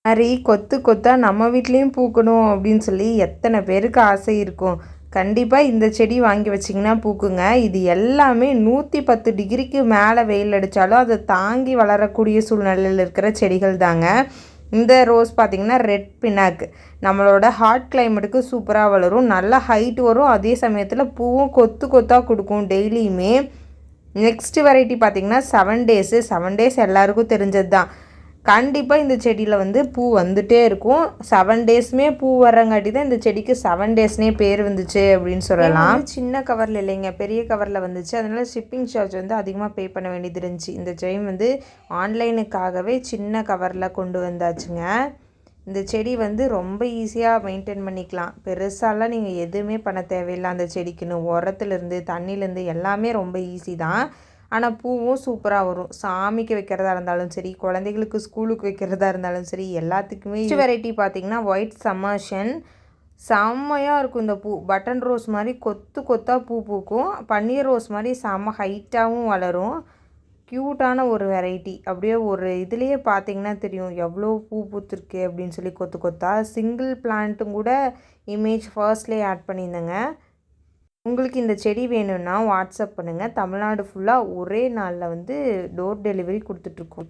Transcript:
மாதிரி கொத்து கொத்தா நம்ம வீட்லேயும் பூக்கணும் அப்படின்னு சொல்லி எத்தனை பேருக்கு ஆசை இருக்கும். கண்டிப்பாக இந்த செடி வாங்கி வச்சிங்கன்னா பூக்குங்க. இது எல்லாமே 110 டிகிரிக்கு மேலே வெயில் அடித்தாலும் அதை தாங்கி வளரக்கூடிய சூழ்நிலையில் இருக்கிற செடிகள் தாங்க. இந்த ரோஸ் பார்த்திங்கன்னா ரெட் பினாக் நம்மளோட ஹாட் கிளைமேட்டுக்கு சூப்பராக வளரும், நல்லா ஹைட் வரும், அதே சமயத்தில் பூவும் கொத்து கொத்தாக கொடுக்கும் டெய்லியுமே. நெக்ஸ்ட் வெரைட்டி பார்த்திங்கன்னா 7 டேஸு. 7 டேஸ் எல்லாருக்கும் தெரிஞ்சது தான். கண்டிப்பாக இந்த செடியில் பூ வந்துகிட்டே இருக்கும். 7 டேஸுமே பூ வரங்காட்டி தான் இந்த செடிக்கு 7 டேஸ்னே பேர் வந்துச்சு அப்படின்னு சொல்லலாம். சின்ன கவரில் இல்லைங்க, பெரிய கவரில் வந்துச்சு. அதனால் ஷிப்பிங் சார்ஜ் அதிகமாக பே பண்ண வேண்டியது இருந்துச்சு. இந்த டைம் ஆன்லைனுக்காகவே சின்ன கவரில் கொண்டு வந்தாச்சுங்க. இந்த செடி ரொம்ப ஈஸியாக மெயின்டைன் பண்ணிக்கலாம். பெருசாலாம் நீங்கள் எதுவுமே பண்ண தேவையில்லை அந்த செடிக்குன்னு. உரத்துலேருந்து தண்ணிலேருந்து எல்லாமே ரொம்ப ஈஸி தான். ஆனால் பூவும் சூப்பராக வரும். சாமிக்கு வைக்கிறதா இருந்தாலும் சரி, குழந்தைகளுக்கு ஸ்கூலுக்கு வைக்கிறதா இருந்தாலும் சரி, எல்லாத்துக்குமே. வெரைட்டி பார்த்திங்கன்னா ஒயிட் சம்மர்ஷன். செம்மையாக இருக்கும் இந்த பூ. பட்டன் ரோஸ் மாதிரி கொத்து கொத்தாக பூ பூக்கும். பன்னீர் ரோஸ் மாதிரி செம்ம ஹைட்டாகவும் வளரும். க்யூட்டான ஒரு வெரைட்டி. அப்படியே ஒரு இதுலேயே பார்த்திங்கன்னா தெரியும் எவ்வளோ பூ பூத்துருக்கு அப்படின்னு சொல்லி கொத்து கொத்தா. சிங்கிள் பிளான்ட்டும் கூட இமேஜ் ஃபர்ஸ்ட்லேயே ஆட் பண்ணியிருந்தேங்க. உங்களுக்கு இந்த செடி வேணும்னா வாட்ஸ்அப் பண்ணுங்கள். தமிழ்நாடு ஃபுல்லாக ஒரே நாளில் டோர் டெலிவரி கொடுத்துட்ருக்கோம்.